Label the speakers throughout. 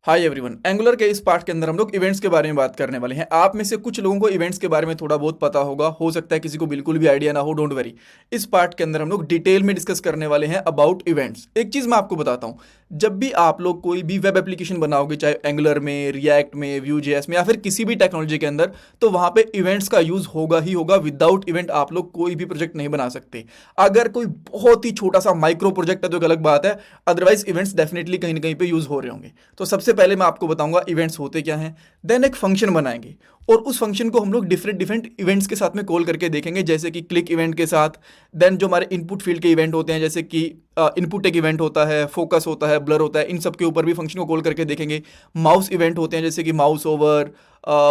Speaker 1: Hi everyone, angular के इस part के अंदर हम लोग इवेंट्स के बारे में बात करने वाले हैं। आप में से कुछ लोगों को इवेंट्स के बारे में थोड़ा बहुत पता होगा, हो सकता है किसी को बिल्कुल भी आइडिया ना हो। डोंट वरी, इस पार्ट के अंदर हम लोग डिटेल में डिस्कस करने वाले हैं अबाउट इवेंट्स। एक चीज़ मैं आपको बताता हूँ, जब भी आप लोग कोई भी वेब एप्लीकेशन बनाओगे, चाहे एंगुलर में, रिएक्ट में, Vue.js में या फिर किसी भी टेक्नोलॉजी के अंदर, तो वहाँ पे इवेंट्स का यूज़ होगा ही होगा। विदाउट इवेंट आप लोग कोई भी प्रोजेक्ट नहीं बना सकते। अगर कोई बहुत ही छोटा सा माइक्रो प्रोजेक्ट है तो एक अलग बात है, अदरवाइज इवेंट्स डेफिनेटली कहीं ना कहीं पे यूज़ हो रहे होंगे। तो सबसे पहले मैं आपको बताऊंगा इवेंट्स होते क्या हैं, देन एक फंक्शन बनाएंगे और उस फंक्शन को हम लोग डिफरेंट डिफरेंट इवेंट्स के साथ में कॉल करके देखेंगे, जैसे कि क्लिक इवेंट के साथ। देन जो हमारे इनपुट फील्ड के इवेंट होते हैं, जैसे कि इनपुट एक इवेंट होता है, फोकस होता है, ब्लर होता है, इन सब के ऊपर भी फंक्शन को कॉल करके देखेंगे। माउस इवेंट होते हैं, जैसे कि mouse over,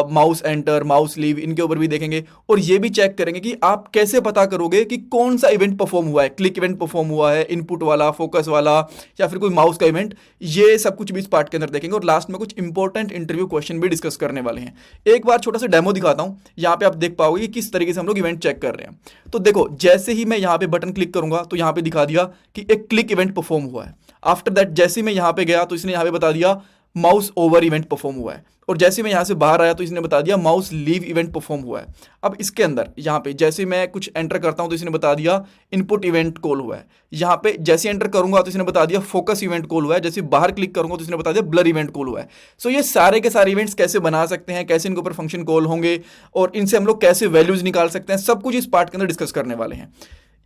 Speaker 1: mouse enter, mouse leave, इनके ऊपर भी देखेंगे। और ये भी चेक करेंगे कि आप कैसे पता करोगे कि कौन सा इवेंट परफॉर्म हुआ है, क्लिक इवेंट परफॉर्म हुआ है, इनपुट वाला, फोकस वाला, या फिर कोई माउस का इवेंट। ये सब कुछ भी इस पार्ट के अंदर देखेंगे और लास्ट में कुछ इंपॉर्टेंट इंटरव्यू क्वेश्चन भी डिस्कस करने वाले हैं। एक बार छोटा सा डेमो दिखाता हूं, यहाँ पे आप देख पाओगे कि किस तरीके से हम लोग इवेंट चेक कर रहे हैं। तो देखो, जैसे ही मैं यहाँ पे बटन क्लिक करूंगा तो यहाँ पे दिखा दिया कि एक क्लिक इवेंट परफॉर्म हुआ है। आफ्टर दैट जैसे ही मैं यहाँ पे गया तो इसने यहाँ पे बता दिया माउस ओवर इवेंट परफॉर्म हुआ है। और जैसे मैं यहाँ से बाहर आया तो इसने बता दिया माउस लीव इवेंट परफॉर्म हुआ है। अब इसके अंदर यहाँ पे जैसे मैं कुछ एंटर करता हूँ तो इसने बता दिया इनपुट इवेंट कॉल हुआ है। यहाँ पे जैसे एंटर करूंगा तो इसने बता दिया फोकस इवेंट कॉल हुआ है। जैसे बाहर क्लिक करूंगा तो इसने बता दिया ब्लर इवेंट कॉल हुआ है। सो ये सारे के सारे इवेंट्स कैसे बना सकते हैं, कैसे इनके ऊपर फंक्शन कॉल होंगे और इनसे हम लोग कैसे वैल्यूज निकाल सकते हैं, सब कुछ इस पार्ट के अंदर डिस्कस करने वाले हैं।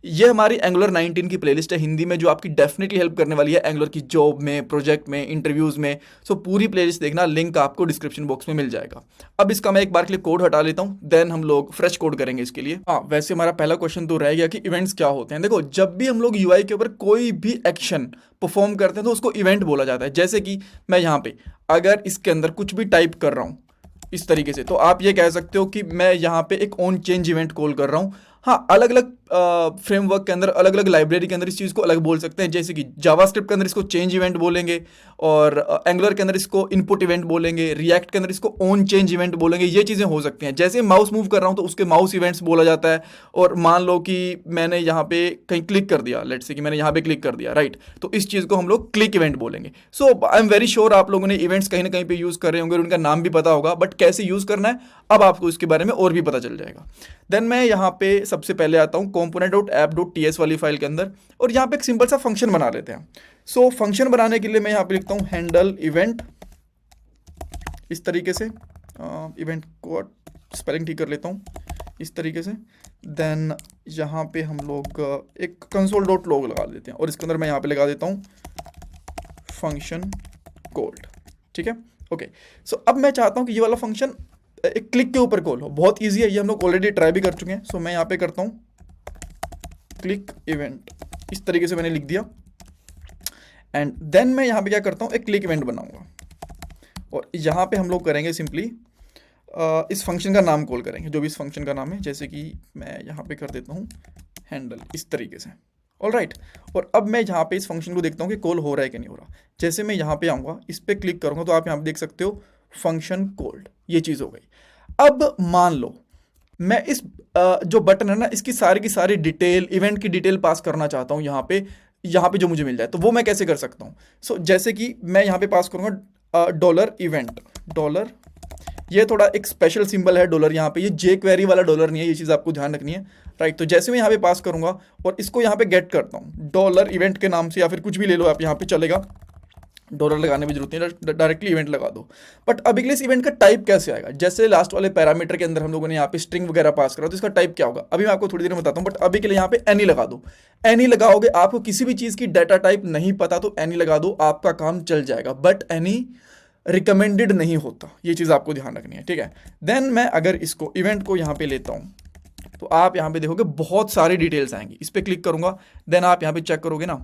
Speaker 1: ये हमारी एंगुलर 19 की प्लेलिस्ट है हिंदी में, जो आपकी डेफिनेटली हेल्प करने वाली है एंगुलर की जॉब में, प्रोजेक्ट में, इंटरव्यूज में। सो पूरी प्लेलिस्ट देखना, लिंक आपको डिस्क्रिप्शन बॉक्स में मिल जाएगा। अब इसका मैं एक बार के लिए कोड हटा लेता हूँ, देन हम लोग फ्रेश कोड करेंगे इसके लिए। हाँ, वैसे हमारा पहला क्वेश्चन तो रह गया कि इवेंट्स क्या होते हैं। देखो, जब भी हम लोग यूआई के ऊपर कोई भी एक्शन परफॉर्म करते हैं तो उसको इवेंट बोला जाता है। जैसे कि मैं यहाँ पे अगर इसके अंदर कुछ भी टाइप कर रहा हूँ इस तरीके से, तो आप ये कह सकते हो कि मैं यहाँ पे एक ऑन चेंज इवेंट कॉल कर रहा हूँ। हाँ, अलग अलग फ्रेमवर्क के अंदर, अलग अलग लाइब्रेरी के अंदर इस चीज़ को अलग बोल सकते हैं। जैसे कि जावास्क्रिप्ट के अंदर इसको चेंज इवेंट बोलेंगे, और एंगुलर के अंदर इसको इनपुट इवेंट बोलेंगे, रिएक्ट के अंदर इसको ऑन चेंज इवेंट बोलेंगे। ये चीज़ें हो सकती हैं। जैसे माउस मूव कर रहा हूँ तो उसके माउस इवेंट्स बोला जाता है। और मान लो कि मैंने यहाँ पे कहीं क्लिक कर दिया, लेट्स से कि मैंने यहाँ पे क्लिक कर दिया, राइट, तो इस चीज़ को हम लोग क्लिक इवेंट बोलेंगे। सो आई एम वेरी श्योर आप लोगों ने इवेंट्स कहीं ना कहीं पे यूज़ कर रहे होंगे और उनका नाम भी पता होगा, बट कैसे यूज़ करना है अब आपको इसके बारे में और भी पता चल जाएगा। देन मैं यहाँ पे सबसे पहले आता हूँ component.app.ts वाली फाइल के अंदर, और यहाँ पे एक सिंपल सा फंक्शन बना लेते हैं। सो फंक्शन बनाने के लिए मैं यहाँ पे लिखता हूँ हैंडल इवेंट, इस तरीके से। इवेंट को स्पेलिंग ठीक कर लेता हूँ इस तरीके से। देन यहाँ पे हम लोग एक console.log लगा देते हैं और इसके अंदर मैं यहाँ पे लगा देता हूँ फंक्शन कोल्ड। ठीक है, ओके। सो अब मैं चाहता हूँ कि ये वाला फंक्शन एक क्लिक के ऊपर कॉल हो। बहुत इजी है, ये हम लोग ऑलरेडी ट्राई भी कर चुके हैं। सो मैं यहाँ पे करता हूँ क्लिक इवेंट, इस तरीके से मैंने लिख दिया। एंड देन मैं यहाँ पे क्या करता हूँ, एक क्लिक इवेंट बनाऊंगा और यहाँ पे हम लोग करेंगे सिंपली इस फंक्शन का नाम कॉल करेंगे, जो भी इस फंक्शन का नाम है। जैसे कि मैं यहाँ पे कर देता हूँ हैंडल, इस तरीके से। ऑल राइट, और अब मैं यहाँ पे इस फंक्शन को देखता हूँ कि कॉल हो रहा है कि नहीं हो रहा। जैसे मैं यहाँ पे आऊँगा, इस पर क्लिक करूँगा तो आप यहाँ पे देख सकते हो फंक्शन कॉल्ड, ये चीज़ हो गई। अब मान लो मैं इस जो बटन है ना, इसकी सारी की सारी डिटेल, इवेंट की डिटेल पास करना चाहता हूँ यहाँ पे जो मुझे मिल जाए, तो वो मैं कैसे कर सकता हूँ। सो जैसे कि मैं यहाँ पे पास करूँगा डॉलर इवेंट, डॉलर, ये थोड़ा एक स्पेशल सिंबल है डॉलर यहाँ पे, ये जे क्वेरी वाला डॉलर नहीं है, ये चीज़ आपको ध्यान रखनी है, राइट। तो जैसे मैं यहाँ पे पास करूँगा और इसको यहाँ पे गेट करता हूँ डॉलर इवेंट के नाम से, या फिर कुछ भी ले लो आप, यहाँ पे चलेगा, डॉलर लगाने की जरूरत नहीं, डायरेक्टली इवेंट लगा दो। बट अभी के लिए इस इवेंट का टाइप कैसे आएगा, जैसे लास्ट वाले पैरामीटर के अंदर हम लोगों ने यहाँ पे स्ट्रिंग वगैरह पास करा, तो इसका टाइप क्या होगा अभी मैं आपको थोड़ी देर में बताता हूँ। बट अभी के लिए यहाँ पे एनी लगा दो। एनी लगाओगे, आपको किसी भी चीज़ की डाटा टाइप नहीं पता तो एनी लगा दो, आपका काम चल जाएगा। बट एनी रिकमेंडेड नहीं होता, ये चीज़ आपको ध्यान रखनी है, ठीक है। देन मैं अगर इसको इवेंट को यहाँ पे लेता हूँ तो आप यहाँ पे देखोगे बहुत सारी डिटेल्स आएंगी। इस पर क्लिक करूँगा, देन आप यहाँ पे चेक करोगे ना,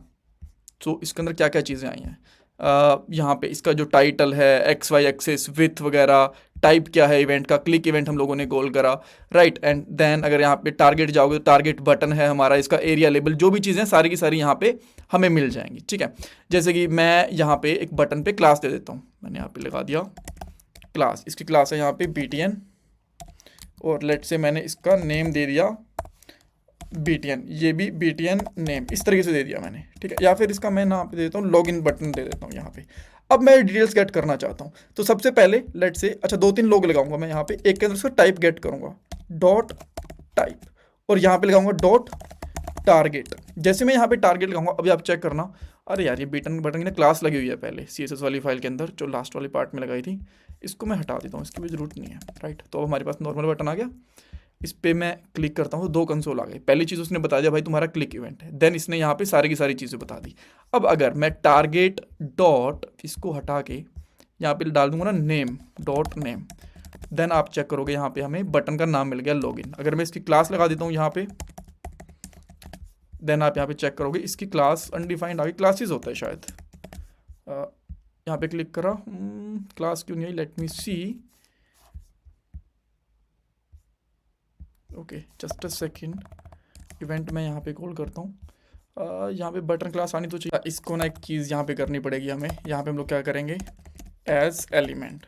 Speaker 1: तो इसके अंदर क्या क्या चीज़ें आई हैं। यहाँ पे इसका जो टाइटल है, एक्स वाई एक्सिस, विथ वगैरह, टाइप क्या है इवेंट का, क्लिक इवेंट हम लोगों ने कॉल करा, राइट। एंड देन अगर यहाँ पे टारगेट जाओगे तो टारगेट बटन है हमारा, इसका एरिया लेबल, जो भी चीज़ें सारी की सारी यहाँ पे हमें मिल जाएंगी, ठीक है। जैसे कि मैं यहाँ पे एक बटन पे क्लास दे देता हूँ, मैंने यहाँ पे लगा दिया क्लास, इसकी क्लास है यहाँ पे BTN, और लेट से मैंने इसका नेम दे दिया BTN, ये भी BTN नेम, इस तरीके से दे दिया मैंने, ठीक है। या फिर इसका मैं नाम पे देता हूँ लॉगिन बटन दे देता हूँ यहाँ पे। अब मैं डिटेल्स गेट करना चाहता हूँ, तो सबसे पहले लेट से अच्छा 2-3 लोग लगाऊंगा मैं यहाँ पे, एक के अंदर उसका टाइप गेट करूंगा डॉट टाइप, और यहाँ पे लगाऊंगा डॉट टारगेट। जैसे मैं यहाँ पे टारगेट लगाऊंगा, अभी आप चेक करना, अरे यार ये बटन बटन की ना क्लास लगी हुई है पहले CSS वाली फाइल के अंदर, जो लास्ट वाली पार्ट में लगाई थी, इसको मैं हटा देता हूँ, इसकी भी जरूरत नहीं है, राइट। तो अब हमारे पास नॉर्मल बटन आ गया, इस पर मैं क्लिक करता हूँ, 2 कंसोल आ गए। पहली चीज़ उसने बता दिया भाई तुम्हारा क्लिक इवेंट है, देन इसने यहाँ पे सारी की सारी चीज़ें बता दी। अब अगर मैं टारगेट डॉट इसको हटा के यहाँ पे डाल दूंगा ना नेम डॉट नेम, देन आप चेक करोगे यहाँ पे हमें बटन का नाम मिल गया लॉगिन। अगर मैं इसकी क्लास लगा देता हूँ यहाँ पे, देन आप यहाँ पे चेक करोगे इसकी क्लास अनडिफाइंड आ गई, क्लासेस होता है शायद। यहाँ पे क्लिक करा, क्लास क्यों नहीं आई, let me see, okay just a second, event मैं यहाँ पे कॉल करता हूँ, यहाँ पे बटन क्लास आनी तो चाहिए। इसको ना एक चीज़ यहाँ पे करनी पड़ेगी हमें, यहाँ पे हम लोग क्या करेंगे एज एलिमेंट,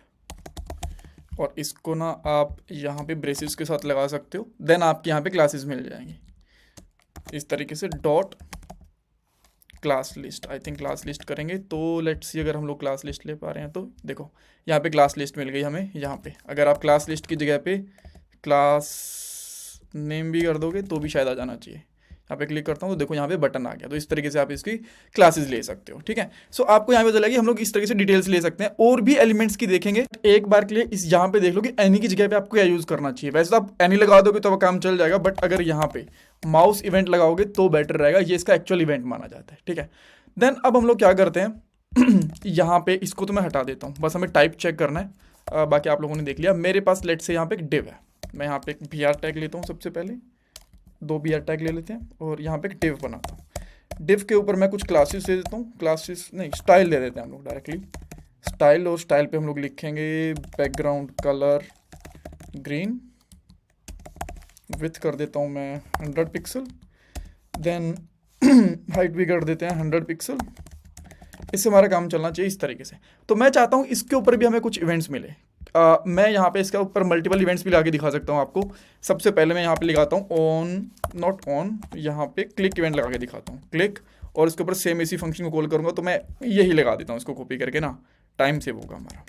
Speaker 1: और इसको ना आप यहाँ पे ब्रेसेस के साथ लगा सकते हो, देन आपके यहाँ पे क्लासेस मिल जाएंगी इस तरीके से। Dot class list, I think class list करेंगे तो लेट्स सी, अगर हम लोग क्लास लिस्ट ले पा रहे हैं तो देखो यहाँ पे क्लास लिस्ट मिल गई हमें। यहाँ पे अगर आप क्लास लिस्ट की जगह पे क्लास नेम भी कर दोगे तो भी शायद आ जाना चाहिए। यहाँ पे क्लिक करता हूँ तो देखो यहाँ पे बटन आ गया, तो इस तरीके से आप इसकी क्लासेस ले सकते हो, ठीक है। सो आपको यहाँ पे चलेगी, हम लोग इस तरीके से डिटेल्स ले सकते हैं, और भी एलिमेंट्स की देखेंगे। एक बार के लिए इस यहाँ पे देख लो कि एनी की जगह पे आपको क्या यूज़ करना चाहिए। वैसे तो आप एनी लगा दोगे तो काम चल जाएगा, बट अगर यहाँ पे माउस इवेंट लगाओगे तो बेटर रहेगा, ये इसका एक्चुअल इवेंट माना जाता है, ठीक है। देन अब हम लोग क्या करते हैं यहाँ पे इसको तो मैं हटा देता हूँ, बस हमें टाइप चेक करना है, बाकी आप लोगों ने देख लिया। मेरे पास लेट से यहाँ पे एक डिव है, मैं यहाँ पे एक br टैग लेता हूँ, सबसे पहले 2 br टैग ले लेते हैं, और यहाँ पे एक डिव बनाता हूँ। डिव के ऊपर मैं कुछ क्लासेस दे देता हूँ, क्लासेस नहीं स्टाइल दे देते हैं हम लोग डायरेक्टली स्टाइल, और स्टाइल पे हम लोग लिखेंगे बैकग्राउंड कलर ग्रीन, विथ कर देता हूँ मैं 100 पिक्सल, देन हाइट भी कर देते हैं 100 पिक्सल। इससे हमारा काम चलना चाहिए इस तरीके से। तो मैं चाहता हूँ इसके ऊपर भी हमें कुछ इवेंट्स मिले। मैं यहाँ पे इसके ऊपर मल्टीपल इवेंट्स भी लगा दिखा सकता हूँ आपको। सबसे पहले मैं यहाँ पे लगाता हूँ ऑन नॉट ऑन, यहाँ पे क्लिक इवेंट लगा के दिखाता हूँ, क्लिक, और इसके ऊपर सेम इसी फंक्शन को कॉल करूँगा, तो मैं यही लगा देता हूँ, इसको कॉपी करके ना, टाइम सेव होगा हमारा।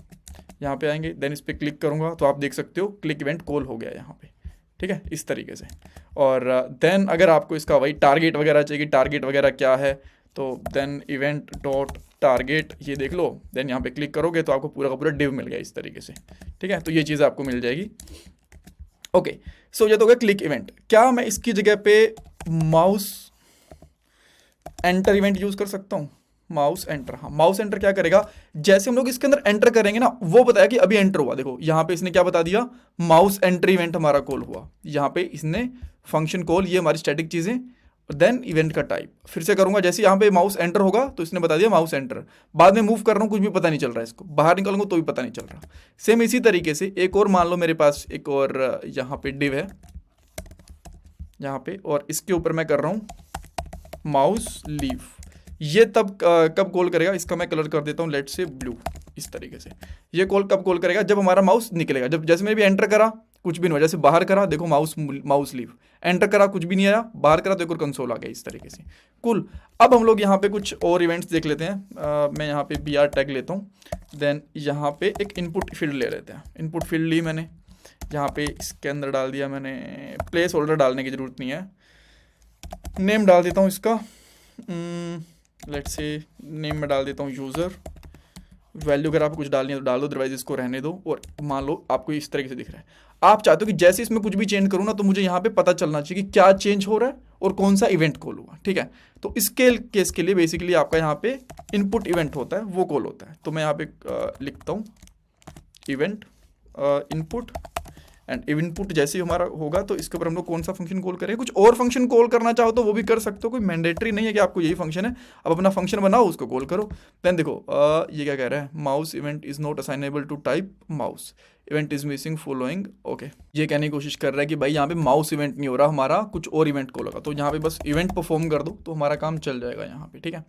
Speaker 1: यहाँ पे आएंगे, देन इस पर क्लिक करूँगा तो आप देख सकते हो क्लिक इवेंट कॉल हो गया यहाँ पे, ठीक है, इस तरीके से। और देन अगर आपको इसका वही टारगेट वगैरह चाहिए, टारगेट वगैरह क्या है, तो देन इवेंट डॉट टारगेट ये देख लो, देन यहाँ पे क्लिक करोगे तो आपको पूरा का पूरा डिव मिल गया इस तरीके से, ठीक है। तो ये चीज़ आपको मिल जाएगी। ओके, सो ये तो हो गया क्लिक इवेंट। क्या मैं इसकी जगह पे माउस एंटर इवेंट यूज़ कर सकता हूँ? माउस एंटर, हाँ, माउस एंटर क्या करेगा, जैसे हम लोग इसके अंदर एंटर करेंगे ना, वो बताया कि अभी एंटर हुआ। देखो यहाँ पे इसने क्या बता दिया, माउस एंटर इवेंट हमारा कॉल हुआ। यहाँ पे इसने फंक्शन कॉल, ये हमारी स्टैटिक चीज़ें, देन इवेंट का टाइप फिर से करूंगा, जैसे यहाँ पे माउस एंटर होगा तो इसने बता दिया माउस एंटर। बाद में मूव कर रहा हूँ, कुछ भी पता नहीं चल रहा है, इसको बाहर निकलूंगा तो भी पता नहीं चल रहा। सेम इसी तरीके से एक और मान लो मेरे पास एक और यहाँ पे डिव है यहाँ पे, और इसके ऊपर मैं कर रहा हूँ माउस लीव। ये तब कब कॉल करेगा, इसका मैं कलर कर देता हूँ लेट से ब्लू, इस तरीके से। ये कॉल कब कॉल करेगा, जब हमारा माउस निकलेगा। जब जैसे मैंने भी एंटर करा कुछ भी नहीं हुआ, जैसे बाहर करा देखो माउस लीव, एंटर करा कुछ भी नहीं आया, बाहर करा तो एक और कंसोल आ गया इस तरीके से। कुल, अब हम लोग यहाँ पे कुछ और इवेंट्स देख लेते हैं। मैं यहाँ पे br टैग लेता हूँ, देन यहाँ पे एक इनपुट फील्ड ले लेते हैं। इनपुट फील्ड ली मैंने, यहाँ पे इसके अंदर डाल दिया मैंने, प्लेस होल्डर डालने की ज़रूरत नहीं है, नेम डाल देता हूँ इसका, लेट्स से नेम में डाल देता हूँ यूज़र। वैल्यू अगर आपको कुछ डालनी है तो डाल दो, अदरवाइज इसको रहने दो। और मान लो आपको इस तरीके से दिख रहा है, आप चाहते हो कि जैसे इसमें कुछ भी चेंज करूँ ना, तो मुझे यहाँ पे पता चलना चाहिए कि क्या चेंज हो रहा है और कौन सा इवेंट कॉल हुआ, ठीक है। तो इसके केस के लिए बेसिकली आपका यहाँ पे इनपुट इवेंट होता है, वो कॉल होता है। तो मैं यहाँ पे लिखता हूँ इवेंट इनपुट, एंड इनपुट जैसे ही हमारा होगा तो इसके ऊपर हम लोग कौन सा फंक्शन कॉल करें। कुछ और फंक्शन कॉल करना चाहो तो वो भी कर सकते हो, कोई मैंडेटरी नहीं है कि आपको यही फंक्शन है। अब अपना फंक्शन बनाओ, उसको कॉल करो। देन देखो ये क्या कह रहा है, mouse event is not assignable to type mouse, event is missing following. Okay, ये कहने की कोशिश कर रहा है कि भाई यहाँ पे माउस इवेंट नहीं हो रहा, हमारा कुछ और इवेंट कॉल होगा। तो यहाँ पे बस इवेंट परफॉर्म कर दो तो हमारा काम चल जाएगा यहाँ पे, ठीक है।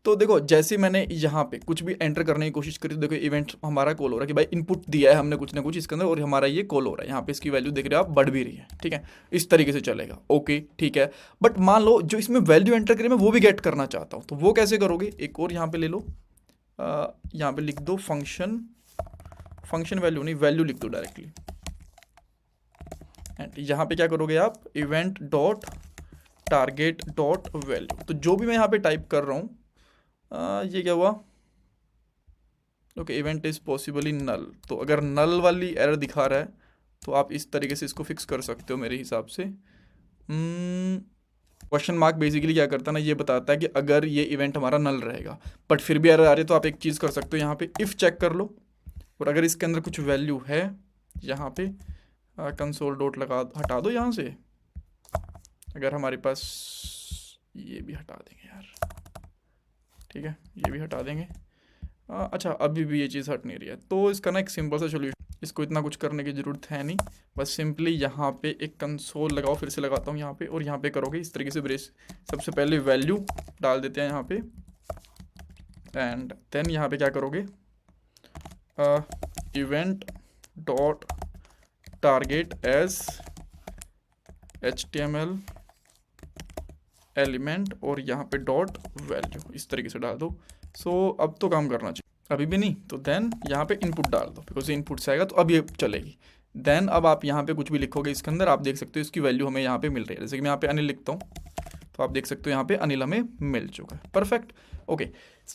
Speaker 1: तो देखो जैसे मैंने यहाँ पे कुछ भी एंटर करने की कोशिश करी तो देखो इवेंट हमारा कॉल हो रहा है कि भाई इनपुट दिया है हमने कुछ ना कुछ इसके अंदर, और हमारा ये कॉल हो रहा है। यहाँ पे इसकी वैल्यू देख रहे हो आप, बढ़ भी रही है, ठीक है। इस तरीके से चलेगा, ओके ठीक है। बट मान लो जो इसमें वैल्यू एंटर करी मैं वो भी गेट करना चाहता हूँ, तो वो कैसे करोगे, एक और यहाँ पे ले लो यहाँ पे लिख दो फंक्शन वैल्यू नहीं, वैल्यू लिख दो डायरेक्टली। एंड यहाँ पे क्या करोगे आप, event dot target dot value. तो जो भी मैं यहाँ पे टाइप कर रहा हूँ, ये क्या हुआ, ओके, इवेंट इज पॉसिबली नल। तो अगर नल वाली एरर दिखा रहा है तो आप इस तरीके से इसको फिक्स कर सकते हो मेरे हिसाब से। क्वेश्चन मार्क बेसिकली क्या करता है ना, ये बताता है कि अगर ये इवेंट हमारा नल रहेगा, बट फिर भी एरर आ रही है, तो आप एक चीज़ कर सकते हो, यहाँ पे इफ़ चेक कर लो, और अगर इसके अंदर कुछ वैल्यू है, यहाँ पे कंसोल डॉट लगा, हटा दो यहाँ से। अगर हमारे पास, ये भी हटा देंगे यार, ठीक है, ये भी हटा देंगे। अच्छा, अभी भी ये चीज़ हट नहीं रही है, तो इसका ना एक सिंपल सा सोल्यूशन, इसको इतना कुछ करने की ज़रूरत है नहीं, बस सिंपली यहाँ पे एक कंसोल लगाओ, फिर से लगाता हूँ यहाँ पे, और यहाँ पे करोगे इस तरीके से ब्रेस। सबसे पहले वैल्यू डाल देते हैं यहाँ पे, एंड देन यहाँ पे क्या करोगे, event dot target as HTML element, और यहाँ पे डॉट वैल्यू इस तरीके से डाल दो। सो अब तो काम करना चाहिए, अभी भी नहीं, तो देन यहाँ पे इनपुट डाल दो, बिकॉज इनपुट से आएगा तो अब ये चलेगी। देन अब आप यहाँ पे कुछ भी लिखोगे इसके अंदर, आप देख सकते हो इसकी वैल्यू हमें यहाँ पे मिल रही है। जैसे कि मैं यहाँ पे अनिल लिखता हूँ, तो आप देख सकते हो यहाँ पे अनिल हमें मिल चुका है। Perfect, okay.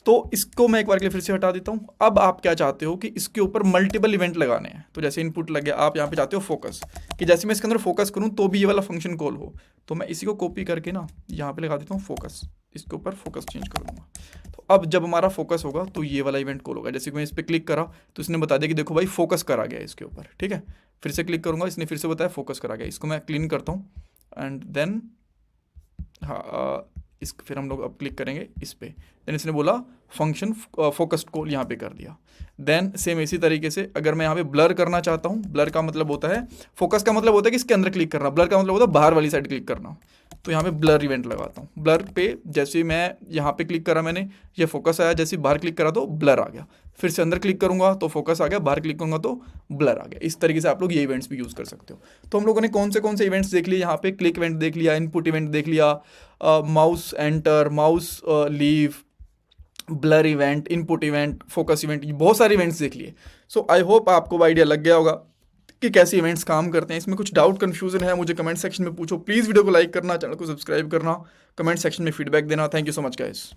Speaker 1: तो इसको मैं एक बार के लिए फिर से हटा देता हूँ। अब आप क्या चाहते हो कि इसके ऊपर मल्टीपल इवेंट लगाने हैं, तो जैसे इनपुट लग गया, आप यहाँ पे चाहते हो फोकस, कि जैसे मैं इसके अंदर फोकस करूँ तो भी ये वाला फंक्शन कॉल हो। तो मैं इसी को कॉपी करके ना यहाँ पे लगा देता हूँ फोकस, इसके ऊपर फोकस चेंज कर दूंगा। तो अब जब हमारा फोकस होगा तो ये वाला इवेंट कॉल होगा। जैसे कि मैं इस पर क्लिक करा तो इसने बता दिया कि देखो भाई फोकस करा गया इसके ऊपर, ठीक है। फिर से क्लिक करूँगा, इसने फिर से बताया फोकस करा गया। इसको मैं क्लीन करता हूँ, एंड देन इस फिर हम लोग अब क्लिक करेंगे इस पर। देन इसने बोला फंक्शन फोकस्ड कॉल यहाँ पे कर दिया। देन सेम इसी तरीके से अगर मैं यहाँ पे ब्लर करना चाहता हूँ, ब्लर का मतलब होता है, फोकस का मतलब होता है कि इसके अंदर क्लिक करना, ब्लर का मतलब होता है बाहर वाली साइड क्लिक करना। तो यहाँ पे ब्लर इवेंट लगाता हूँ। ब्लर पे जैसे ही मैं यहाँ पे क्लिक करा मैंने, ये फोकस आया, जैसे बाहर क्लिक करा तो ब्लर आ गया। फिर से अंदर क्लिक करूँगा तो फोकस आ गया, बाहर क्लिक करूँगा तो ब्लर आ गया। इस तरीके से आप लोग ये इवेंट्स भी यूज़ कर सकते हो। तो हम लोगों ने कौन से इवेंट्स देख लिए यहाँ पे, क्लिक इवेंट देख लिया, इनपुट इवेंट देख लिया, mouse enter, mouse leave, blur event, input event, focus event, बहुत सारे इवेंट्स देख लिए। सो आई होप आपको आइडिया लग गया होगा कि कैसे इवेंट्स काम करते हैं। इसमें कुछ डाउट कन्फ्यूजन है, मुझे कमेंट सेक्शन में पूछो। प्लीज़ वीडियो को लाइक करना, चैनल को सब्सक्राइब करना, कमेंट सेक्शन में फीडबैक देना। Thank you so much guys.